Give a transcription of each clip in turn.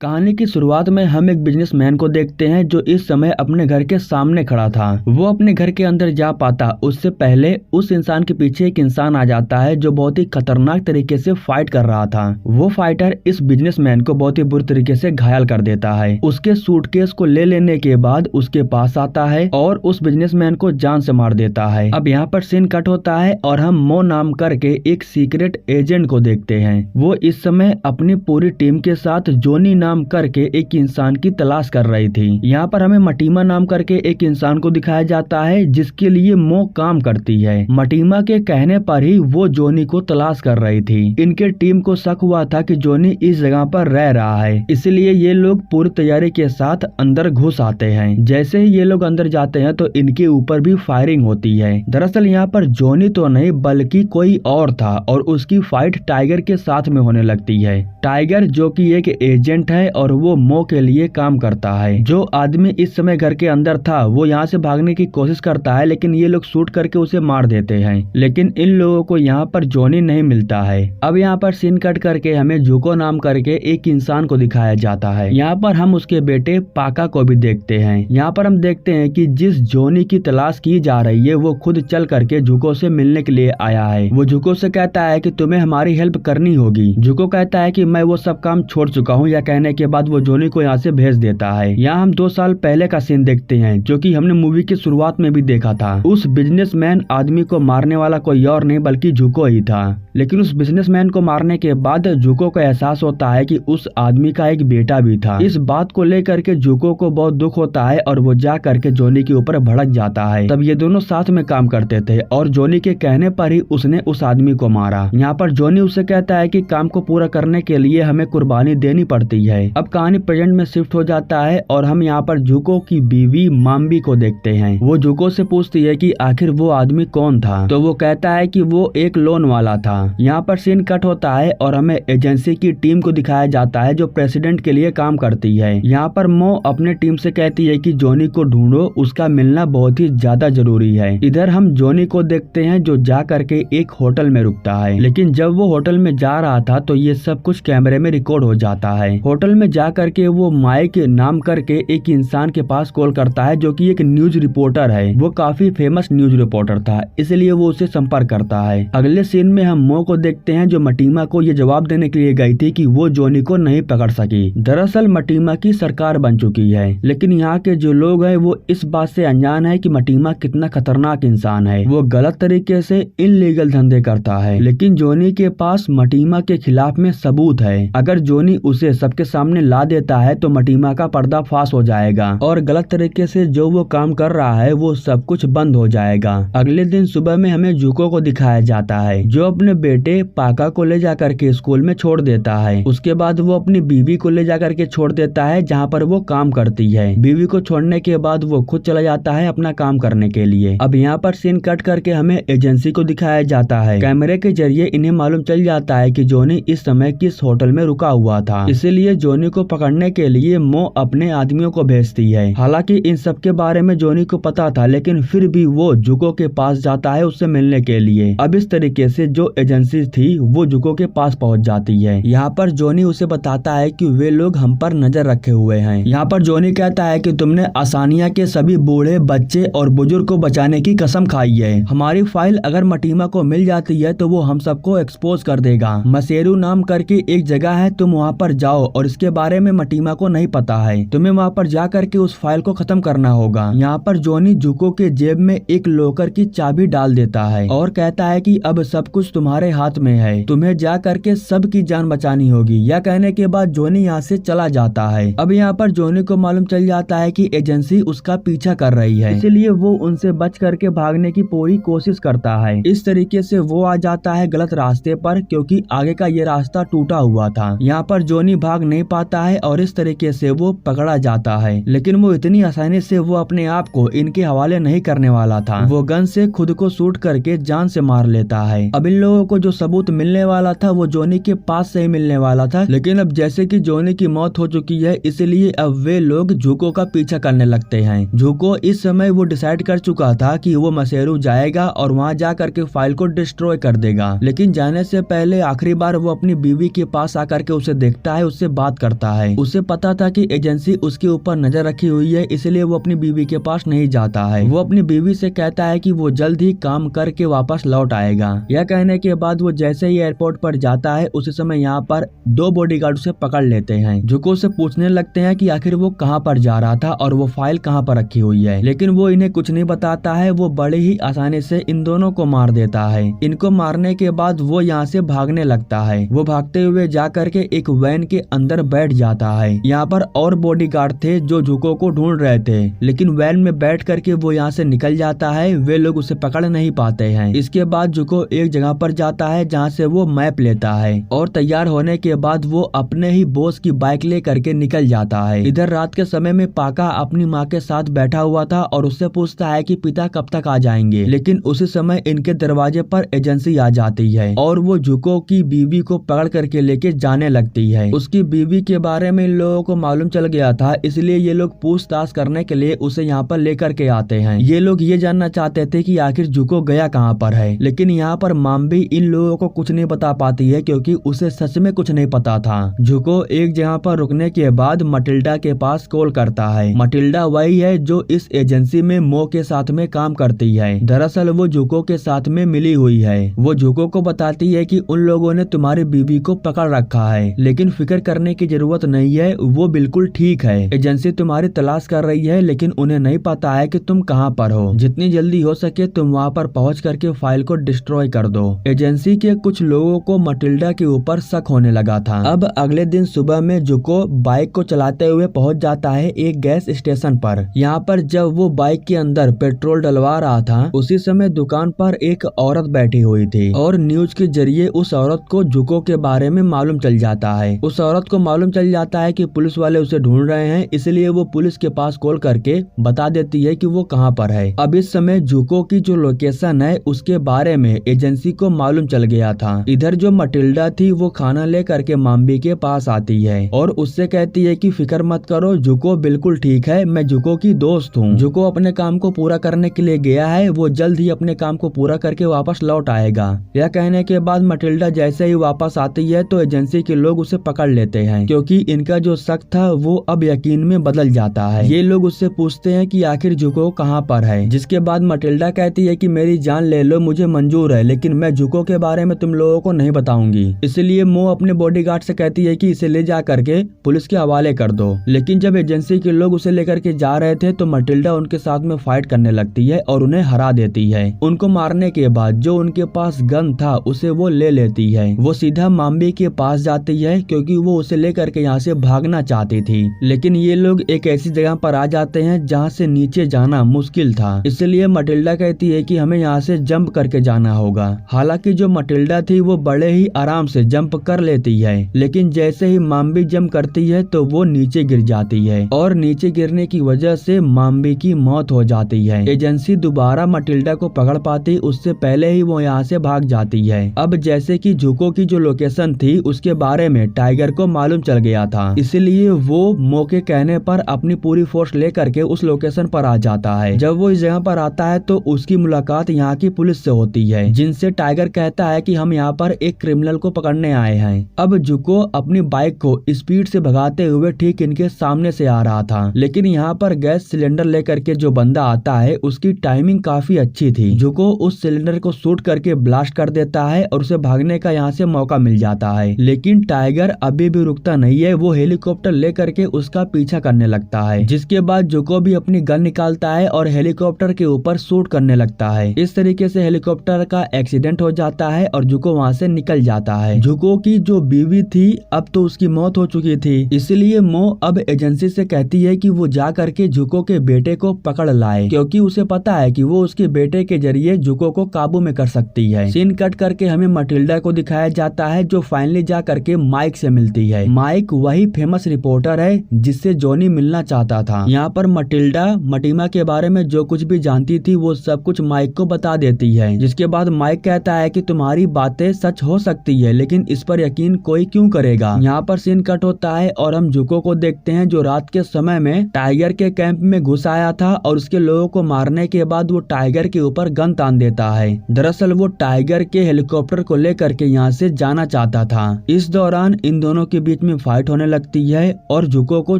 कहानी की शुरुआत में हम एक बिजनेसमैन को देखते हैं जो इस समय अपने घर के सामने खड़ा था। वो अपने घर के अंदर जा पाता उससे पहले उस इंसान के पीछे एक इंसान आ जाता है जो बहुत ही खतरनाक तरीके से फाइट कर रहा था। वो फाइटर इस बिजनेसमैन को बहुत ही बुरी तरीके से घायल कर देता है। उसके सूटकेस को ले लेने के बाद उसके पास आता है और उस बिजनेसमैन को जान से मार देता है। अब यहाँ पर सीन कट होता है और हम मो नाम करके एक सीक्रेट एजेंट को देखते हैं। वो इस समय अपनी पूरी टीम के साथ जोनी नाम करके एक इंसान की तलाश कर रही थी। यहाँ पर हमें मटीमा नाम करके एक इंसान को दिखाया जाता है जिसके लिए मो काम करती है। मटीमा के कहने पर ही वो जोनी को तलाश कर रही थी। इनके टीम को शक हुआ था कि जोनी इस जगह पर रह रहा है, इसलिए ये लोग पूरी तैयारी के साथ अंदर घुस आते हैं। जैसे ही ये लोग अंदर जाते हैं तो इनके ऊपर भी फायरिंग होती है। दरअसल यहाँ पर जोनी तो नहीं बल्कि कोई और था और उसकी फाइट टाइगर के साथ में होने लगती है। टाइगर जो कि एक एजेंट है और वो मो के लिए काम करता है। जो आदमी इस समय घर के अंदर था वो यहाँ से भागने की कोशिश करता है लेकिन ये लोग शूट करके उसे मार देते हैं। लेकिन इन लोगों को यहाँ पर जोनी नहीं मिलता है। अब यहाँ पर सीन कट करके हमें जुको नाम करके एक इंसान को दिखाया जाता है। यहाँ पर हम उसके बेटे पाका को भी देखते हैं। यहाँ पर हम देखते हैं कि जिस जोनी की तलाश की जा रही है वो खुद चल करके जुको से मिलने के लिए आया है। वो जुको से कहता है कि तुम्हें हमारी हेल्प करनी होगी। जुको कहता है कि मैं वो सब काम छोड़ चुका हूँ। या कहने के बाद वो जोनी को यहाँ से भेज देता है। यहाँ हम 2 साल पहले का सीन देखते हैं जो कि हमने मूवी की शुरुआत में भी देखा था। उस बिजनेसमैन आदमी को मारने वाला कोई और नहीं बल्कि जुको ही था। लेकिन उस बिजनेसमैन को मारने के बाद जुको को एहसास होता है कि उस आदमी का एक बेटा भी था। इस बात को लेकर के जुको को बहुत दुख होता है और वो जा करके जोनी के ऊपर भड़क जाता है। तब ये दोनों साथ में काम करते थे और जोनी के कहने पर ही उसने उस आदमी को मारा। यहाँ पर जोनी उससे कहता है कि काम को पूरा करने के लिए हमें कुर्बानी देनी पड़ती है। अब कहानी प्रेजेंट में शिफ्ट हो जाता है और हम यहाँ पर जुको की बीवी माम्बी को देखते हैं। वो जुको से पूछती है कि आखिर वो आदमी कौन था, तो वो कहता है कि वो एक लोन वाला था। यहाँ पर सीन कट होता है और हमें एजेंसी की टीम को दिखाया जाता है जो प्रेसिडेंट के लिए काम करती है। यहाँ पर मो अपने टीम से कहती है कि जोनी को ढूंढो, उसका मिलना बहुत ही ज्यादा जरूरी है। इधर हम जोनी को देखते हैं जो जा करके एक होटल में रुकता है। लेकिन जब वो होटल में जा रहा था तो ये सब कुछ कैमरे में रिकॉर्ड हो जाता है। होटल में जा करके वो माइक नाम करके एक इंसान के पास कॉल करता है जो कि एक न्यूज रिपोर्टर है। वो काफी फेमस न्यूज रिपोर्टर था, इसलिए वो उसे संपर्क करता है। अगले सीन में हम मो को देखते हैं जो मटीमा को ये जवाब देने के लिए गई थी कि वो जोनी को नहीं पकड़ सकी। दरअसल मटीमा की सरकार बन चुकी है, लेकिन यहाँ के जो लोग हैं वो इस बात से अनजान है कि मटीमा कितना खतरनाक इंसान है। वो गलत तरीके से इनलीगल धंधे करता है, लेकिन जोनी के पास मटीमा के खिलाफ में सबूत है। अगर जोनी उसे सबके सामने ला देता है तो मटीमा का पर्दाफाश हो जाएगा और गलत तरीके से जो वो काम कर रहा है वो सब कुछ बंद हो जाएगा। अगले दिन सुबह में हमें जुको को दिखाया जाता है जो अपने बेटे पाका को ले जाकर के स्कूल में छोड़ देता है। उसके बाद वो अपनी बीवी को ले जाकर के छोड़ देता है जहाँ पर वो काम करती है। बीवी को छोड़ने के बाद वो खुद चला जाता है अपना काम करने के लिए। अब यहाँ पर सीन कट करके हमें एजेंसी को दिखाया जाता है। कैमरे के जरिए इन्हें मालूम चल जाता है कि जोनी इस समय किस होटल में रुका हुआ था, इसीलिए जोनी को पकड़ने के लिए मो अपने आदमियों को भेजती है। हालांकि इन सब के बारे में जोनी को पता था, लेकिन फिर भी वो जुको के पास जाता है उससे मिलने के लिए। अब इस तरीके से जो एजेंसी थी वो जुको के पास पहुंच जाती है। यहाँ पर जोनी उसे बताता है कि वे लोग हम पर नजर रखे हुए हैं। यहाँ पर जोनी कहता है कि तुमने आसानिया के सभी बूढ़े, बच्चे और बुजुर्ग को बचाने की कसम खाई है। हमारी फाइल अगर मटीमा को मिल जाती है तो वो हम सबको एक्सपोज कर देगा। मसेरू नाम करके एक जगह है, तुम वहाँ पर जाओ और इसके बारे में मटीमा को नहीं पता है। तुम्हें वहाँ पर जा करके उस फाइल को खत्म करना होगा। यहाँ पर जोनी जुको के जेब में एक लॉकर की चाबी डाल देता है और कहता है कि अब सब कुछ तुम्हारे हाथ में है, तुम्हें जा करके सबकी जान बचानी होगी। यह कहने के बाद जोनी यहाँ से चला जाता है। अब यहाँ पर जोनी को मालूम चल जाता है कि एजेंसी उसका पीछा कर रही है, इसलिए वो उनसे बच करके भागने की पूरी कोशिश करता है। इस तरीके से वो आ जाता है गलत रास्ते पर, क्योंकि आगे का ये रास्ता टूटा हुआ था। यहाँ पर जोनी भाग नहीं पाता है और इस तरीके से वो पकड़ा जाता है। लेकिन वो इतनी आसानी से वो अपने आप को इनके हवाले नहीं करने वाला था। वो गन से खुद को शूट करके जान से मार लेता है। अब इन लोगों को जो सबूत मिलने वाला था वो जोनी के पास से ही मिलने वाला था, लेकिन अब जैसे कि जोनी की मौत हो चुकी है इसलिए अब वे लोग जुको का पीछा करने लगते हैं। जुको इस समय वो डिसाइड कर चुका था कि वो मसेरू जाएगा और वहाँ जा करके फाइल को डिस्ट्रॉय कर देगा। लेकिन जाने से पहले आखिरी बार वो अपनी बीवी के पास आकर के उसे देखता है, उससे बात बात करता है। उसे पता था कि एजेंसी उसके ऊपर नजर रखी हुई है, इसलिए वो अपनी बीवी के पास नहीं जाता है। वो अपनी बीवी से कहता है कि वो जल्द ही काम करके वापस लौट आएगा। यह कहने के बाद वो जैसे ही एयरपोर्ट पर जाता है उसी समय यहाँ पर 2 बॉडीगार्ड उसे पकड़ लेते हैं। जुको से पूछने लगते हैं कि आखिर वो कहाँ पर जा रहा था और वो फाइल कहाँ पर रखी हुई है, लेकिन वो इन्हें कुछ नहीं बताता है। वो बड़े ही आसानी से इन दोनों को मार देता है। इनको मारने के बाद वो यहाँ से भागने लगता है। वो भागते हुए जा करके एक वैन के अंदर बैठ जाता है। यहाँ पर और बॉडीगार्ड थे जो जुको को ढूंढ रहे थे, लेकिन वैन में बैठ करके वो यहाँ से निकल जाता है। वे लोग उसे पकड़ नहीं पाते हैं। इसके बाद जुको एक जगह पर जाता है जहाँ से वो मैप लेता है और तैयार होने के बाद वो अपने ही बॉस की बाइक ले करके निकल जाता है। इधर रात के समय में पाका अपनी माँ के साथ बैठा हुआ था और उससे पूछता है कि पिता कब तक आ जाएंगे, लेकिन उसी समय इनके दरवाजे पर एजेंसी आ जाती है और वो जुको की बीवी को पकड़ करके लेके जाने लगती है। उसकी बीवी के बारे में इन लोगों को मालूम चल गया था, इसलिए ये लोग पूछताछ करने के लिए उसे यहाँ पर लेकर के आते हैं। ये लोग ये जानना चाहते थे कि आखिर जुको गया कहाँ पर है, लेकिन यहाँ पर माम्बी इन लोगों को कुछ नहीं बता पाती है क्योंकि उसे सच में कुछ नहीं पता था। जुको एक जगह पर रुकने के बाद मटिल्डा के पास कॉल करता है। मटिल्डा वही है जो इस एजेंसी में मो के साथ में काम करती है। दरअसल वो जुको के साथ में मिली हुई है। वो जुको को बताती है कि उन लोगों ने तुम्हारी बीवी को पकड़ रखा है, लेकिन फिक्र करने की जरूरत नहीं है, वो बिल्कुल ठीक है। एजेंसी तुम्हारी तलाश कर रही है, लेकिन उन्हें नहीं पता है कि तुम कहाँ पर हो। जितनी जल्दी हो सके तुम वहाँ पर पहुँच करके फाइल को डिस्ट्रॉय कर दो। एजेंसी के कुछ लोगों को मटिल्डा के ऊपर शक होने लगा था। अब अगले दिन सुबह में जुको बाइक को चलाते हुए पहुंच जाता है एक गैस स्टेशन पर। यहाँ पर जब वो बाइक के अंदर पेट्रोल डलवा रहा था उसी समय दुकान पर एक औरत बैठी हुई थी और न्यूज के जरिए उस औरत को जुको के बारे में मालूम चल जाता है। उस औरत को मालूम चल जाता है कि पुलिस वाले उसे ढूंढ रहे हैं, इसलिए वो पुलिस के पास कॉल करके बता देती है कि वो कहाँ पर है। अब इस समय जुको की जो लोकेशन है उसके बारे में एजेंसी को मालूम चल गया था। इधर जो मटिल्डा थी वो खाना ले करके माम्बी के पास आती है और उससे कहती है कि फिक्र मत करो, जुको बिल्कुल ठीक है, मैं जुको की दोस्त हूँ। जुको अपने काम को पूरा करने के लिए गया है, वो जल्द ही अपने काम को पूरा करके वापस लौट आएगा। यह कहने के बाद मटिल्डा जैसे ही वापस आती है तो एजेंसी के लोग उसे पकड़ लेते हैं क्योंकि इनका जो शक था वो अब यकीन में बदल जाता है। ये लोग उससे पूछते हैं कि आखिर जुको कहाँ पर है, जिसके बाद मटिल्डा कहती है कि मेरी जान ले लो, मुझे मंजूर है, लेकिन मैं जुको के बारे में तुम लोगों को नहीं बताऊंगी। इसलिए मो अपने बॉडीगार्ड से कहती है कि इसे ले जा करके पुलिस के हवाले कर दो। लेकिन जब एजेंसी के लोग उसे लेकर के जा रहे थे तो मटिल्डा उनके साथ में फाइट करने लगती है और उन्हें हरा देती है। उनको मारने के बाद जो उनके पास गन था उसे वो ले लेती है। वो सीधा माम्बी के पास जाती है क्योंकि वो उसे लेकर के यहाँ से भागना चाहती थी, लेकिन ये लोग एक ऐसी जगह पर आ जाते हैं जहाँ से नीचे जाना मुश्किल था। इसलिए मटिल्डा कहती है कि हमें यहाँ से जंप करके जाना होगा। हालांकि जो मटिल्डा थी वो बड़े ही आराम से जंप कर लेती है, लेकिन जैसे ही माम्बी जंप करती है तो वो नीचे गिर जाती है और नीचे गिरने की वजह से माम्बी की मौत हो जाती है। एजेंसी दोबारा मटिल्डा को पकड़ पाती उससे पहले ही वो यहाँ से भाग जाती है। अब जैसे कि जुको की जो लोकेशन थी उसके बारे में टाइगर को मालूम चल गया था, इसलिए वो मो के कहने पर अपनी पूरी फोर्स लेकर के उस लोकेशन पर आ जाता है। जब वो इस जगह पर आता है तो उसकी मुलाकात यहाँ की पुलिस से होती है, जिनसे टाइगर कहता है कि हम यहाँ पर एक क्रिमिनल को पकड़ने आए हैं। अब जुको अपनी बाइक को स्पीड से भगाते हुए ठीक इनके सामने से आ रहा था, लेकिन यहाँ पर गैस सिलेंडर लेकर के जो बंदा आता है उसकी टाइमिंग काफी अच्छी थी। जुको उस सिलेंडर को शूट करके ब्लास्ट कर देता है और उसे भागने का यहाँ से मौका मिल जाता है, लेकिन टाइगर अभी भी रुकता नहीं है। वो हेलीकॉप्टर लेकर के उसका पीछा करने लगता है, जिसके बाद जुको भी अपनी गन निकालता है और हेलीकॉप्टर के ऊपर शूट करने लगता है। इस तरीके से हेलीकॉप्टर का एक्सीडेंट हो जाता है और जुको वहाँ से निकल जाता है। जुको की जो बीवी थी अब तो उसकी मौत हो चुकी थी, इसलिए मो अब एजेंसी से कहती है कि वो जा करके जुको के बेटे को पकड़ लाए, क्योंकि उसे पता है कि वो उसके बेटे के जरिए जुको को काबू में कर सकती है। सीन कट करके हमें मटिल्डा को दिखाया जाता है जो फाइनली जा करके माइक से मिलती है। माइक वही फेमस रिपोर्टर है जिससे जॉनी मिलना चाहता था। यहाँ पर मटिल्डा मटीमा के बारे में जो कुछ भी जानती थी वो सब कुछ माइक को बता देती है, जिसके बाद माइक कहता है कि तुम्हारी बातें सच हो सकती है, लेकिन इस पर यकीन कोई क्यों करेगा। यहाँ पर सीन कट होता है और हम जुको को देखते हैं जो रात के समय में टाइगर के कैंप में घुस आया था और उसके लोगों को मारने के बाद वो टाइगर के ऊपर गन तान देता है। दरअसल वो टाइगर के हेलीकॉप्टर को लेकर के यहाँ से जाना चाहता था। इस दौरान इन दोनों के बीच बीच में फाइट होने लगती है और जुको को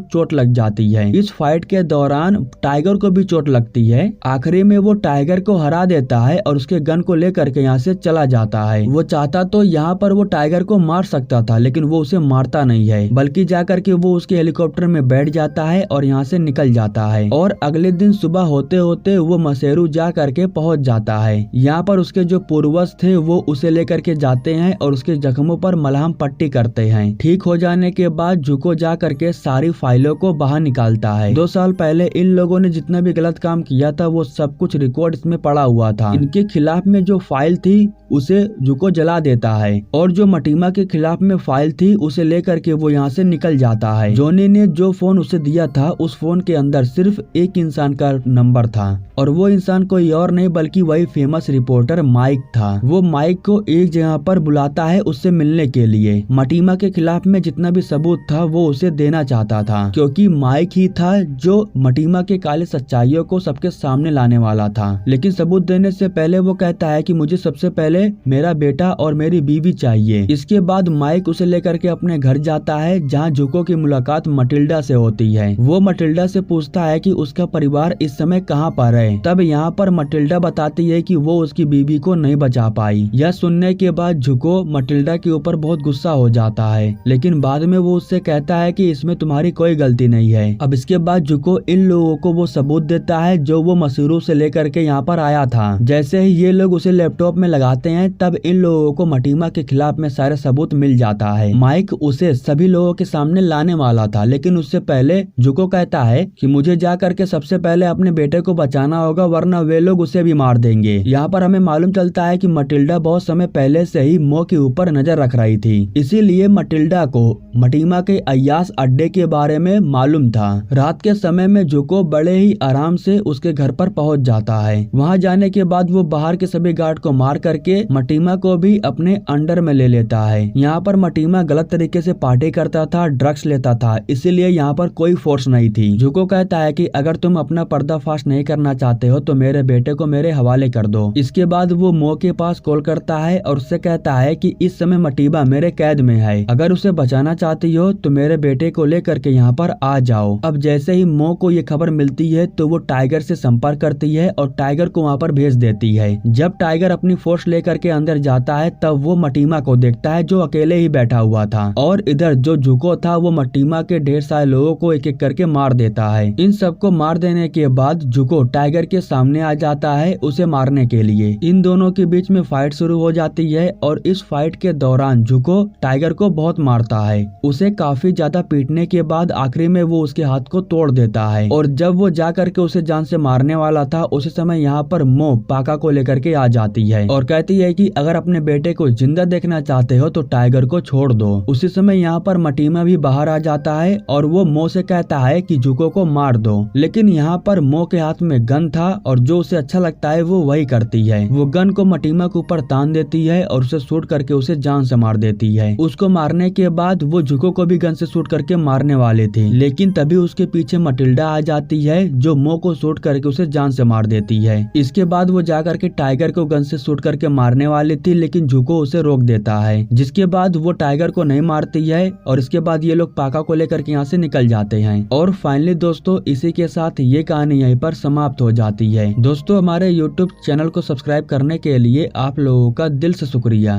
चोट लग जाती है। इस फाइट के दौरान टाइगर को भी चोट लगती है। आखिरी में वो टाइगर को हरा देता है और उसके गन को लेकर के यहाँ से चला जाता है। वो चाहता तो यहाँ पर वो टाइगर को मार सकता था, लेकिन वो उसे मारता नहीं है, बल्कि जाकर के वो उसके हेलीकॉप्टर में बैठ जाता है और यहाँ से निकल जाता है। और अगले दिन सुबह होते होते वो मसेरू जा करके पहुंच जाता है। यहाँ पर उसके जो पूर्वज थे वो उसे लेकर के जाते हैं और उसके जख्मों पर मलहम पट्टी करते हैं। ठीक हो जाने के बाद जुको जा करके सारी फाइलों को बाहर निकालता है। 2 साल पहले इन लोगों ने जितना भी गलत काम किया था वो सब कुछ रिकॉर्ड इसमें पड़ा हुआ था। इनके खिलाफ में जो फाइल थी उसे जुको जला देता है और जो मटीमा के खिलाफ में फाइल थी उसे लेकर के वो यहाँ से निकल जाता है। जॉनी ने जो फोन उसे दिया था उस फोन के अंदर सिर्फ एक इंसान का नंबर था और वो इंसान कोई और नहीं बल्कि वही फेमस रिपोर्टर माइक था। वो माइक को एक जगह पर बुलाता है उससे मिलने के लिए। मटीमा के खिलाफ में जितना भी सबूत था वो उसे देना चाहता था, क्योंकि माइक ही था जो मटीमा के काले सच्चाइयों को सबके सामने लाने वाला था। लेकिन सबूत देने से पहले वो कहता है कि मुझे सबसे पहले मेरा बेटा और मेरी बीवी चाहिए। इसके बाद माइक उसे लेकर के अपने घर जाता है जहाँ जुको की मुलाकात मटिल्डा से होती है। वो मटिल्डा से पूछता है कि उसका परिवार इस समय कहाँ पर है। तब यहाँ पर मटिल्डा बताती है कि वो उसकी बीवी को नहीं बचा पाई। यह सुनने के बाद जुको मटिल्डा के ऊपर बहुत गुस्सा हो जाता है, लेकिन बाद में वो उससे कहता है कि इसमें तुम्हारी कोई गलती नहीं है। अब इसके बाद जुको इन लोगों को वो सबूत देता है जो वो मसूरू से लेकर के यहाँ पर आया था। जैसे ही ये लोग उसे लैपटॉप में लगाते हैं तब इन लोगों को मटीमा के खिलाफ में सारे सबूत मिल जाता है। माइक उसे सभी लोगों के सामने लाने वाला था, लेकिन उससे पहले जुको कहता है कि मुझे जा करके सबसे पहले अपने बेटे को बचाना होगा, वरना वे लोग उसे भी मार देंगे। यहाँ पर हमें मालूम चलता है कि मटिल्डा बहुत समय पहले से ही मो के ऊपर नजर रख रही थी, इसीलिए मटिल्डा को मटीमा के अय्यास अड्डे के बारे में मालूम था। रात के समय में जुको बड़े ही आराम से उसके घर पर पहुंच जाता है। वहां जाने के बाद वो बाहर के सभी गार्ड को मार करके मटीमा को भी अपने अंडर में ले लेता है। यहाँ पर मटीमा गलत तरीके से पार्टी करता था, ड्रग्स लेता था, इसीलिए यहाँ पर कोई फोर्स नहीं थी। जुको कहता है कि अगर तुम अपना पर्दाफाश नहीं करना चाहते हो तो मेरे बेटे को मेरे हवाले कर दो। इसके बाद वो मो के पास कॉल करता है और उससे कहता है कि इस समय मटीमा मेरे कैद में है, अगर उसे बचाना चाहती हो तो मेरे बेटे को लेकर के यहाँ पर आ जाओ। अब जैसे ही मो को ये खबर मिलती है तो वो टाइगर से संपर्क करती है और टाइगर को वहाँ पर भेज देती है। जब टाइगर अपनी फोर्स लेकर के अंदर जाता है तब वो मटीमा को देखता है जो अकेले ही बैठा हुआ था, और इधर जो जुको था वो मटीमा के ढेर सारे लोगों को एक एक करके मार देता है। इन सबको मार देने के बाद जुको टाइगर के सामने आ जाता है उसे मारने के लिए। इन दोनों के बीच में फाइट शुरू हो जाती है और इस फाइट के दौरान जुको टाइगर को बहुत मारता है। उसे काफी ज्यादा पीटने के बाद आखिरी में वो उसके हाथ को तोड़ देता है, और जब वो जा करके उसे जान से मारने वाला था उसी समय यहाँ पर मो पाका को लेकर के आ जाती है और कहती है कि अगर अपने बेटे को जिंदा देखना चाहते हो तो टाइगर को छोड़ दो। उसी समय यहाँ पर मटीमा भी बाहर आ जाता है और वो मो से कहता है कि जुको को मार दो, लेकिन यहाँ पर मो के हाथ में गन था और जो उसे अच्छा लगता है वो वही करती है। वो गन को मटीमा के ऊपर तान देती है और उसे शूट करके उसे जान से मार देती है। उसको मारने के बाद वो जुको को भी गन से शूट करके मारने वाले थे, लेकिन तभी उसके पीछे मटिल्डा आ जाती है जो मो को शूट करके उसे जान से मार देती है। इसके बाद वो जाकर के टाइगर को गन से शूट करके मारने वाली थी, लेकिन जुको उसे रोक देता है, जिसके बाद वो टाइगर को नहीं मारती है और इसके बाद ये लोग पाका को लेकर के यहाँ से निकल जाते हैं। और फाइनली दोस्तों इसी के साथ ये कहानी यहीं पर समाप्त हो जाती है। दोस्तों हमारे YouTube चैनल को सब्सक्राइब करने के लिए आप लोगों का दिल से शुक्रिया।